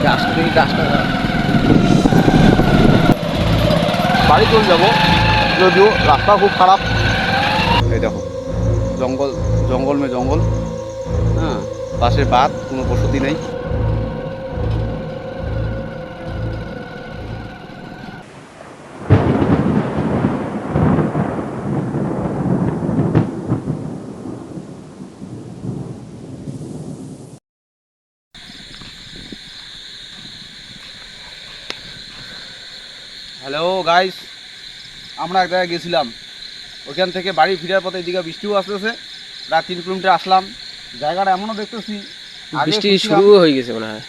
গাছটা দেখি, গাছটা বাড়ি চলে যাবো, যদিও রাস্তা খুব খারাপ। এই দেখো জঙ্গল, জঙ্গল মে জঙ্গল, হ্যাঁ, পাশে বাঁধ, কোনো বসতি নেই। হ্যালো গাইস, আমরা এক জায়গায় গেছিলাম, ওইখান থেকে বাড়ি ফেরার পথে এদিকে বৃষ্টিও আসতেছে, প্রায় 3 কিলোমিটার আসলাম। জায়গাটা এমনও দেখতেছি, বৃষ্টি শুরু হয়ে গেছে মনে হয়।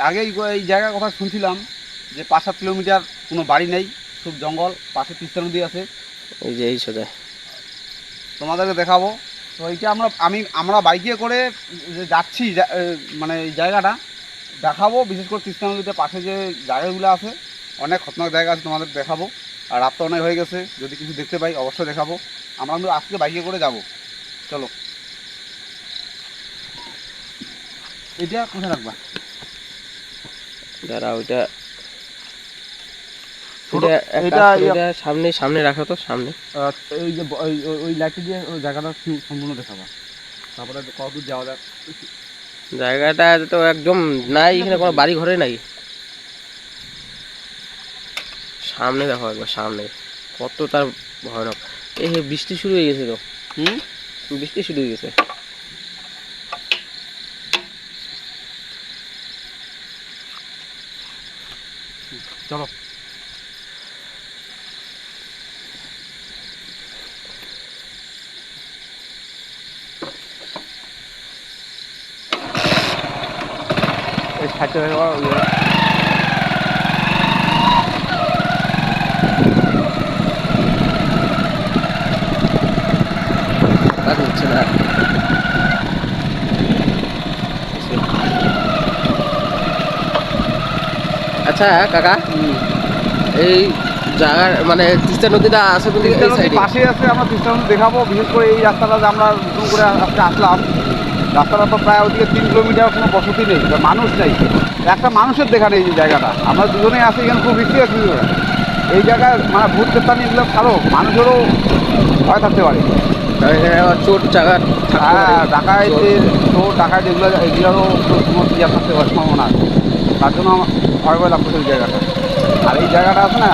আগেই এই জায়গার কথা শুনছিলাম যে 5-7 কিলোমিটার কোনো বাড়ি নেই, খুব জঙ্গল, পাশে তিস্তা নদী আছে। এই যে এই সোজা তোমাদেরকে দেখাবো। তো এইটা আমরা বাইকে করে যে যাচ্ছি, মানে এই জায়গাটা দেখাবো, বিশেষ করে তিস্তা নদীতে পাশে যে জায়গাগুলো আছে, অনেক খতরনাক জায়গা আছে, তোমাদের দেখাবো। আর রাত তো অনেক হয়ে গেছে, যদি কিছু দেখতে পাই অবশ্যই দেখাবো। আমরা কিন্তু আজকে বাইকে করে যাব। চলো, এটা কোথায় রাখবা? দাঁড়া, ওইটা সামনে সামনে রাখো তো, সামনে। এই যে ওই লাইটটা দিয়ে ওই জায়গাটা সম্পূর্ণ দেখাবা, তারপরে কতদূর যাওয়া যাক। জায়গাটা তো একদম নাই, এখানে কোনো বাড়ি ঘরে নাই। সামনে দেখো একবার, সামনে কত তার ভয়ানক। এই বৃষ্টি শুরু হয়ে গেছে তো। বৃষ্টি শুরু হয়ে গেছে। চলো, এই সাইডটা দেখো। হচ্ছে না। আচ্ছা কাকা, এই জায়গার মানে তিস্তা নদীটা আছে কিন্তু তিস্তা নদীর পাশে আছে, আমরা তিস্তা নদী দেখাবো। বিশেষ করে এই রাস্তাটা যে আমরা নতুন করে আজকে আসলাম, রাস্তাটা তো প্রায় ওদিকে 3 কিলোমিটার, কোনো বসতি নেই, মানুষ নেই, একটা মানুষের দেখা নেই। এই জায়গাটা আমরা দুজনেই আছি, এখানে খুব রিস্কি আছে। এই জায়গায় মানে ভূত পেত্তানি এগুলো ছাড়ো, মানুষেরও ভয় থাকতে পারে। চোট জায়গা, হ্যাঁ, ডাকাইতের চোর ডাকাইত এগুলোরও কোনো ইয়ে থাকতে পারে, সম্ভাবনা আছে। তার জন্য আমার ভয় ভয় লাগতেছে এই জায়গাটা। আর এই জায়গাটা আছে না,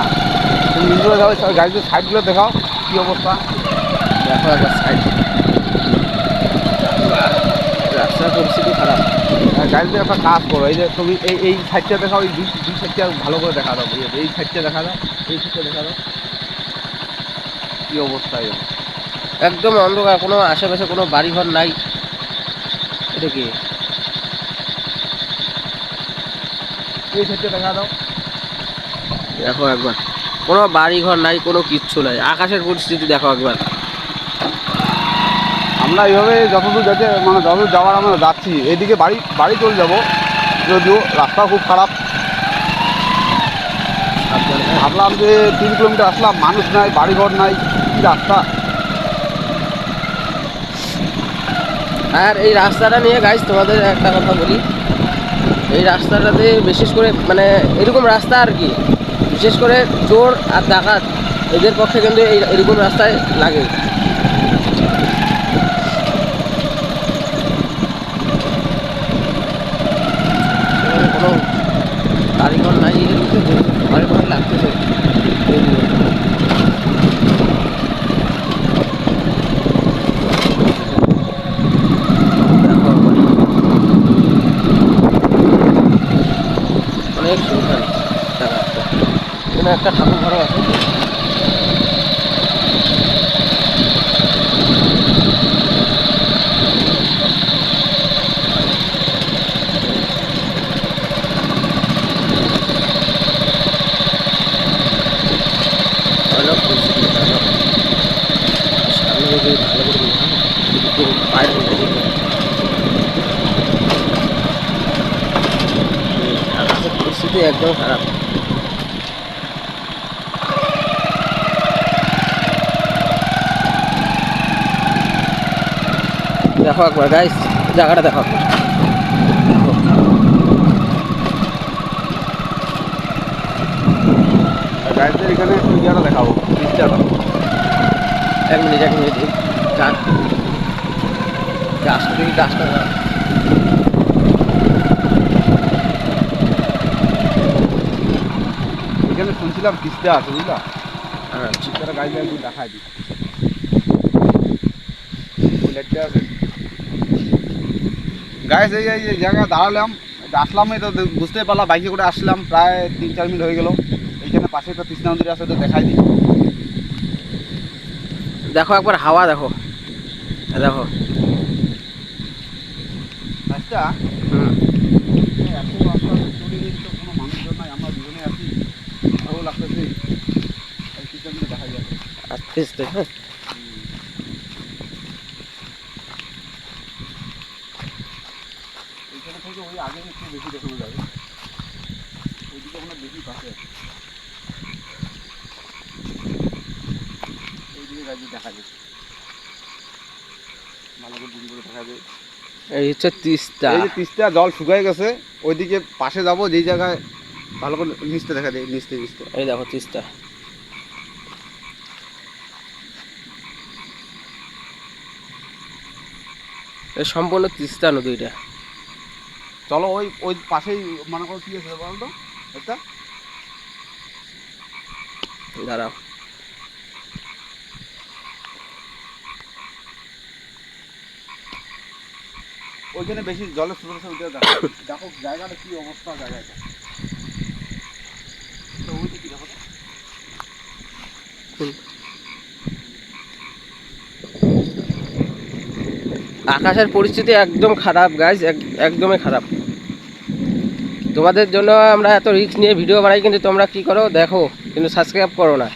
তুমি নিজেরা যাও, গাড়ির সাইডগুলো দেখাও কী অবস্থা। দেখো একবার সাইড, রাস্তার পরিস্থিতি খারাপ। গাড়িতে একটা কাজ করো, এই যে তুমি এই সাইডটা দেখাও, এই দুই সাইডটা ভালো করে দেখা দাও। এই সাইডটা দেখা দাও, এই সাইডটা দেখা দাও, কী অবস্থা। একদম অন্ধকার, কোনো আশেপাশে কোনো বাড়িঘর নাই। এটা কি? এই সাইডটা দেখা দাও। দেখো একবার, কোনো বাড়িঘর নাই, কোনো কিচ্ছু নাই। আকাশের পরিস্থিতি দেখো একবার। আমরা এইভাবে যতদূর যতদূর যাওয়ার আমরা যাচ্ছি, এদিকে বাড়ি চলে যাব, যদিও রাস্তা খুব খারাপ। ভাবলাম যে 3 কিলোমিটার আসলাম, মানুষ নাই, বাড়িঘর নাই, কি রাস্তা। আর এই রাস্তাটা নিয়ে গাইস তোমাদের একটা কথা বলি, এই রাস্তাটাতে বিশেষ করে মানে এরকম রাস্তা আর কি, বিশেষ করে চোর আর ডাকাত এদের পক্ষে কিন্তু এরকম রাস্তায় লাগে। কোনো বাড়িঘর নাই, ভয় ভয় লাগতেছে। অনেক সুন্দর জায়গা। এখানে একটা ঠাকুর ঘরও আছে। অনেক পরিস্থিতি ভালো, সামনে যদি ভালো করে একটু পায়ের আকাশের পরিস্থিতি একদম খারাপ। দেখো একবার গাইস, জায়গাটা দেখো। ইয়েটা দেখাবো, তিস্তাটা। এক মিনিট গাছটা দেখি, গাছটা না। এখানে শুনছিলাম তিস্তা আছে, বুঝলা? হ্যাঁ, তিস্তাটা গাড়ি একটু দেখায় দিই। গাইস এই জায়গায় দাঁড়ালাম, আসলাম, এই তো বুঝতে পারলাম, বাইকে করে আসলাম, প্রায় 3-4 মিনিট হয়ে গেল। এইখানে পাশে একটা তৃষ্ণা নদীর আছে, তো দেখাই দিই। দেখো একবার হাওয়া দেখো, দেখো। আচ্ছা, হুম, এত রাস্তা চলে গেছি তো কোনো মানুষজন নাই, আমরা দুজনে আছি, ভালো লাগতেছে। এই তৃষ্ণা দেখা যাচ্ছে। আস্তে হ্যাঁ। এইখানে থেকে ওই আগে একটু বেশি দেখানো যাবে, ওইদিকে আমরা বেশি পাশে আছে, ওইদিকে গাড়ি দেখা যাচ্ছে, ভালো করে দিন করে দেখা যায়। এই হচ্ছে তিস্তা। এই যে তিস্তা জল শুকিয়ে গেছে, ওইদিকে পাশে যাব, যেই জায়গায় ভালো করে নিচতে দেখা যায়, নিচতে। এই দেখো তিস্তা। এই সম্পূর্ণ তিস্তা নদী এটা। চলো ওই পাশেই মনে করো কি আছে বলতো একটা, দাঁড়াও, ওইখানে বেশি জলের স্রোত আছে, ওইটা দেখো। দেখো জায়গাটা কি অবস্থা, জায়গাটা তো ওইটা কি দেখো তো। আকাশের পরিস্থিতি একদম খারাপ গাইজ, একদমই খারাপ। তোমাদের জন্য আমরা এত রিস্ক নিয়ে ভিডিও বানাই, কিন্তু তোমরা কি করো দেখো, কিন্তু সাবস্ক্রাইব করো না।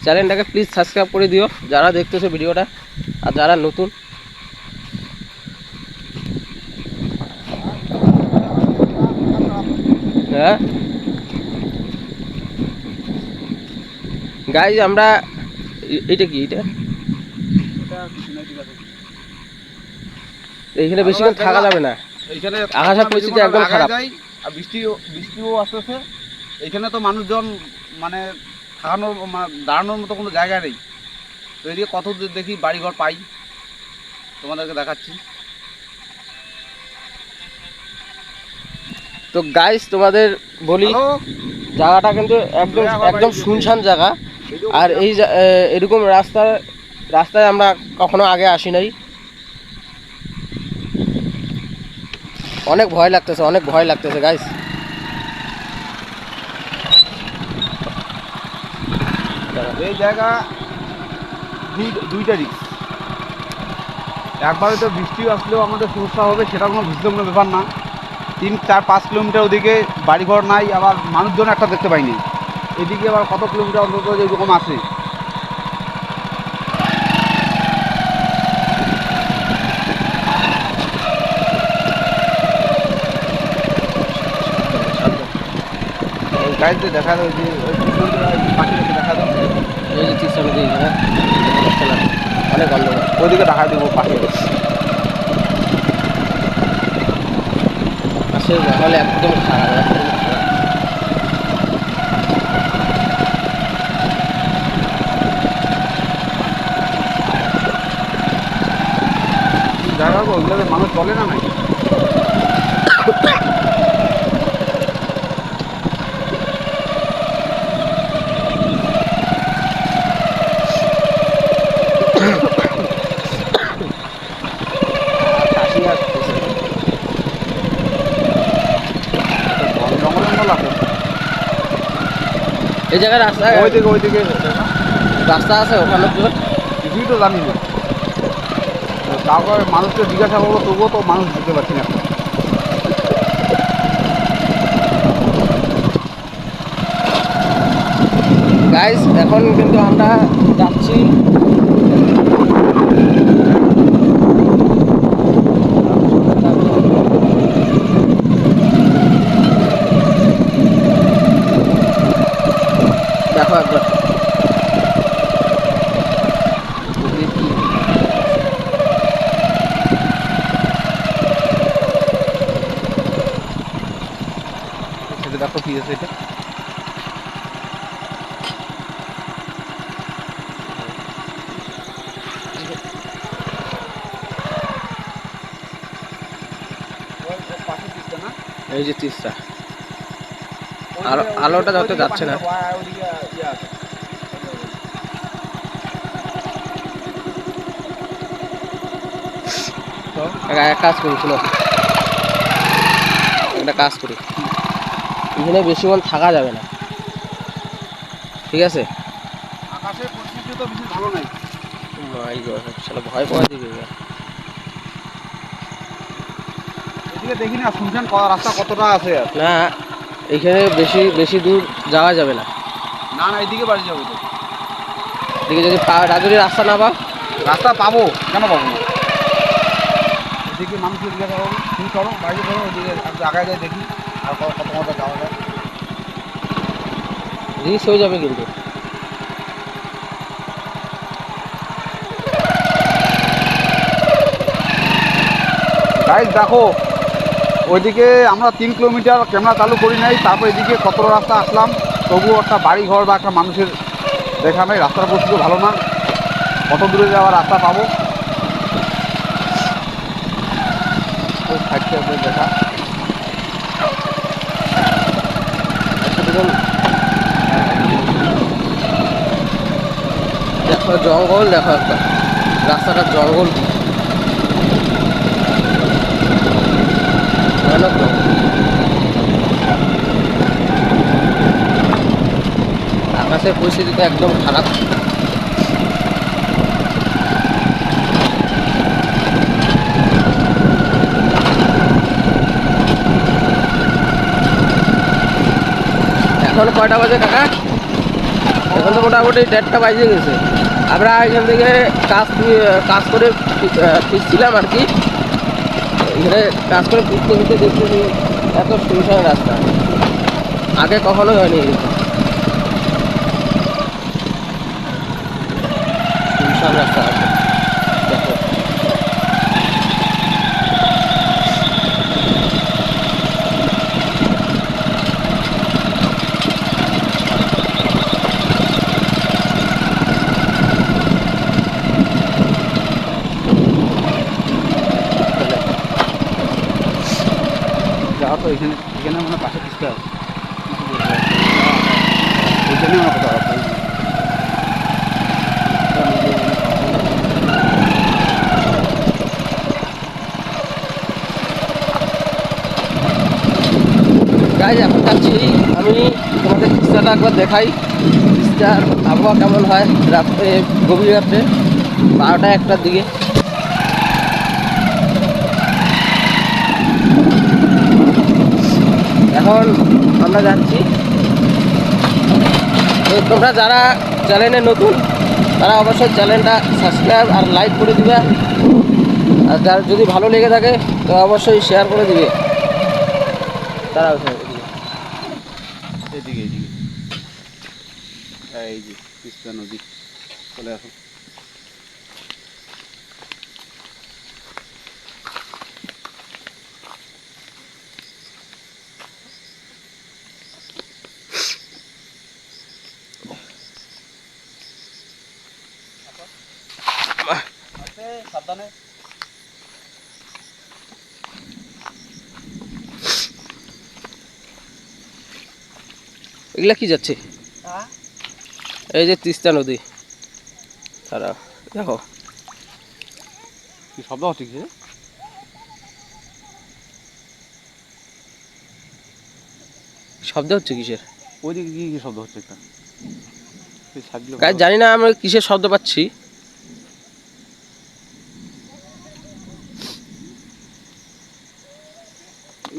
চ্যানেলটাকে প্লিজ সাবস্ক্রাইব করে দিও যারা দেখতেছো ভিডিওটা, আর যারা নতুন। হ্যাঁ গাইজ, আমরা এটা কি, এটা এটা কিছু নাই, ঠিক আছে। এইখানে বেশিক্ষণ থাকা যাবে না। এইখানে আকাশের পরিস্থিতি একদম খারাপ। আর বৃষ্টিও আসতেছে। এখানে তো মানুষজন মানে থাকানোর দাঁড়ানোর মতো কোনো জায়গা নেই। তো এদিকে কত দূর দেখি বাড়িঘর পাই, তোমাদেরকে দেখাচ্ছি। তো গাইজ তোমাদের বলি, হ্যালো, জায়গাটা কিন্তু একদম একদম শুনশান জায়গা। আর এই এরকম রাস্তায় আমরা কখনো আগে আসি নাই। অনেক ভয় লাগতেছে গাইস। এই জায়গা দুইটা রিস্ক। একবারে তো বৃষ্টি আসলেও আমাদের সমস্যা হবে, সেটা কোনো বুঝতে কোনো ব্যাপার না। 3-4-5 কিলোমিটার ওদিকে বাড়িঘর নাই, আবার মানুষজন একটা দেখতে পাইনি। এদিকে আবার কত কিলোমিটার অন্তত এরকম আছে। গাড়িতে দেখা যায় যে পাখি দেখা যায়, এই যে তিস্তা নদী, এখানে অনেক অন্ধকার। ওইদিকে দেখা দেবো পাখি। পাশে মহল একদম খারাপ। জায়গা ওইগুলোতে মানুষ চলে না নাই। এই জায়গায় রাস্তা, ওইদিকে রাস্তা আছে ওখানে তো কিছুই তো জানি না। তারপরে মানুষকে জিজ্ঞাসা করবো, তবুও তো মানুষ বুঝতে পারছি না। গাইস এখন কিন্তু আমরা যাচ্ছি দেখো একবার সেটা দেখো কি আছে এটা। এই যে তিস্তা, আলোটা যাতে যাচ্ছে না। এক কাজ করি, শুনো, একটা কাজ করি, এখানে বেশিক্ষণ থাকা যাবে না, ঠিক আছে? আকাশের পরিস্থিতি তো বেশি ভালো নাই। শালা ভয় পাওয়া দিবে এবার। এদিকে দেখি না, শুনছেন রাস্তা কতটা আছে আর। না, এখানে বেশি বেশি দূর যাওয়া যাবে না। না না, এদিকে বাড়ি যাবো তো। এদিকে যদি রাজুরি রাস্তা না পাও, রাস্তা পাবো, কেন পাবো না? এদিকে মানুষের জিজ্ঞাসা করো, তুমি করো, বাইরে করো, ওদিকে আগায় যায় দেখি আর কত কত যাওয়া যায়। রিস্ক হয়ে যাবে কিন্তু। গাইজ দেখো, ওইদিকে আমরা 3 কিলোমিটার ক্যামেরা চালু করি নাই, তারপর এদিকে কত রাস্তা আসলাম, তবুও একটা বাড়ি ঘর বা একটা মানুষের দেখা নাই। রাস্তার পরিস্থিতি ভালো না, কত দূরে যাওয়ার রাস্তা পাবো। ওই সাইডটা আপনার দেখা, দেখো জঙ্গল, দেখো একটা রাস্তাটা জঙ্গল, ভয়ানক জঙ্গল। আকাশের পরিস্থিতি তো একদম খারাপ। এখন কয়টা বাজে কাকা? এখন তো মোটামুটি 1:30টা বাজে গেছে। আমরা এখান থেকে কাজ করে ফিরছিলাম আর কি। এখানে কাজ করে ফিরতে ফিরতে দেখতেছি এত শুনশান রাস্তা, আগে কখনোই হয়নি এরকম শুনশান রাস্তা আছে। দেখো যাওয়া তো এখানে, এখানে মানে পাশে পিছতে হবে, ওইখানে আমার কথা আছে। গাইজ এখন যাচ্ছি আমি, তোমাদের তিস্তাটা একবার দেখাই, তিস্তার আবহাওয়া কেমন হয় রাত্রে, গভীর রাত্রে 12টা-1টার দিকে। এখন আমরা যাচ্ছি। তো তোমরা যারা চ্যানেলে নতুন তারা অবশ্যই চ্যানেলটা সাবস্ক্রাইব আর লাইক করে দিবে, আর যার যদি ভালো লেগে থাকে তো অবশ্যই শেয়ার করে দিবে। তারা এদিকে এদিকে এই যে তিস্তা নদী, চলে আসুন। সাবধানে। এগুলা কি যাচ্ছে? এই যে তিস্তা নদী, তারা দেখো কি শব্দ হচ্ছে? কি শব্দ হচ্ছে কিসের? ওইদিকে কি কি শব্দ হচ্ছে? একটা গাইজ জানি না আমরা কিসের শব্দ পাচ্ছি।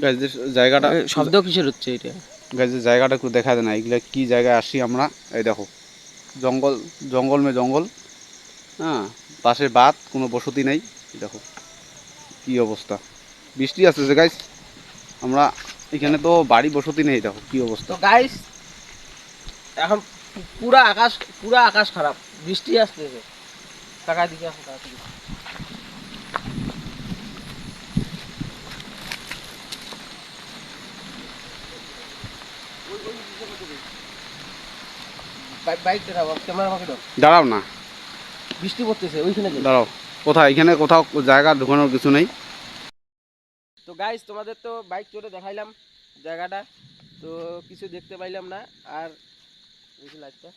গাইজের জায়গাটা, শব্দ কিসের হচ্ছে এটা? গাইজের জায়গাটা একটু দেখা যায় না, এগুলা কি জায়গায় আসি আমরা। এই দেখো জঙ্গল, জঙ্গল মে জঙ্গল, হ্যাঁ, পাশে বাঁধ, কোনো বসতি নেই। দেখো কি অবস্থা, বৃষ্টি আসতেছে গাইজ, আমরা এখানে তো বাড়ি বসতি নেই। দেখো কি অবস্থা। তো গাইজ এখন পুরা আকাশ খারাপ, বৃষ্টি আসতেছে। টাকা দিকে আসো, টাকা দিকে। বাইক দাঁড়াও, ক্যামেরা আমাকে দাও। দাঁড়াও না, বৃষ্টি পড়তেছে ওইখানে। দাঁড়াও। কোথায়? এখানে কোথাও জায়গা ঢুকানোর কিছু নেই। তো গাইস তোমাদের তো বাইক চড়ে দেখাইলাম জায়গাটা, তো কিছু দেখতে পাইলাম না। আর বেশি লাগছে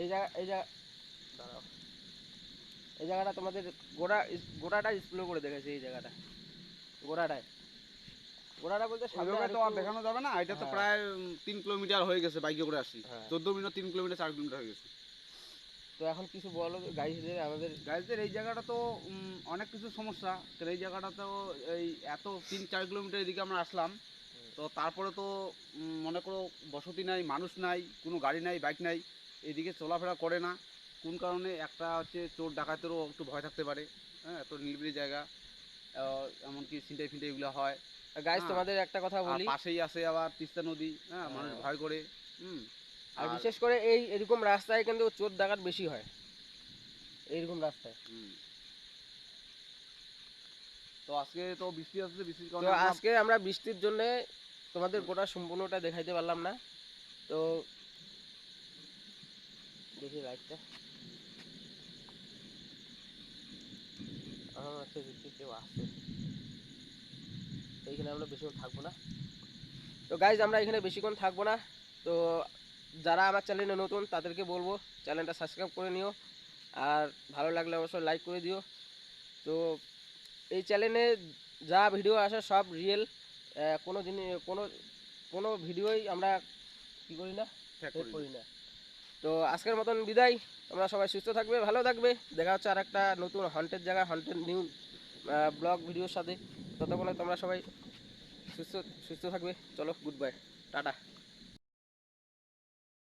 এই জায়গা দাঁড়াও, এই জায়গাটা তোমাদের গোড়াটা এক্সপ্লোর করে দেখেছি। এই জায়গাটা গোড়াটায়, গোড়াটা বলতে সামনে ওইভাবে তো আর আরেকটু- দেখানো যাবে না, এটা তো হ্যাঁ। প্রায় 3 কিলোমিটার হয়ে গেছে বাইকে করে আসি। হ্যাঁ। 14 মিনিট 3 কিলোমিটার 4 কিলোমিটার হয়ে গেছে। তো এখন কিছু বলো গাইডদের আমাদের। গাইজদের এই জায়গাটা তো অনেক কিছু সমস্যা। তো এই জায়গাটা তো এই এত 3-4 কিলোমিটার এদিকে আমরা আসলাম, তো তারপরে তো মনে করো বসতি নাই, মানুষ নাই, কোনো গাড়ি নাই, বাইক নাই, এদিকে চলাফেরা করে না। কোন কারণে? একটা হচ্ছে চোর ডাকাতেরও একটু ভয় থাকতে পারে। হ্যাঁ, এত নিরিবিলি জায়গা, এমনকি ছিনতাই ফিনটাই এগুলো হয়। গাইস হ্যাঁ। তোমাদের একটা কথা আর বলি, পাশেই আছে আবার তিস্তা নদী, হ্যাঁ, মানুষ হ্যাঁ। ভয় করে। আর আর বিশেষ করে এই এরকম রাস্তায় কিন্তু চোর ডাকাত বেশি হয়, এইরকম রাস্তায়। হুম। তো আজকে তো বৃষ্টি আসছে, বৃষ্টির তো কারণে আমরা আজকে আমরা বৃষ্টির জন্য তোমাদের গোটা সম্পূর্ণটা দেখাইতে পারলাম না। তো দেখি লাইটটা, আমার হচ্ছে দেখি কেউ আসছে। তো এইখানে আমরা বেশিক্ষণ থাকবো না। তো গাইজ আমরা এখানে বেশিক্ষণ থাকবো না। তো যারা আমার চ্যানেলে নতুন তাদেরকে বলবো চ্যানেলটা সাবস্ক্রাইব করে নিও, আর ভালো লাগলে অবশ্যই লাইক করে দিও। তো এই চ্যানেলে যা ভিডিও আসে সব রিয়েল, কোনো জিনিস কোনো ভিডিওই আমরা কী করি না, ঠেক ফেক করি না। করি না। তো আজকের মতন বিদায়, তোমরা সবাই সুস্থ থাকবে, ভালো থাকবে। দেখা হচ্ছে আর একটা নতুন হন্টেড জায়গা, হন্টেড নিউ ব্লগ ভিডিওর সাথে। ততক্ষণে তোমরা সবাই সুস্থ সুস্থ থাকবে। চলো, গুড বাই, টাটা।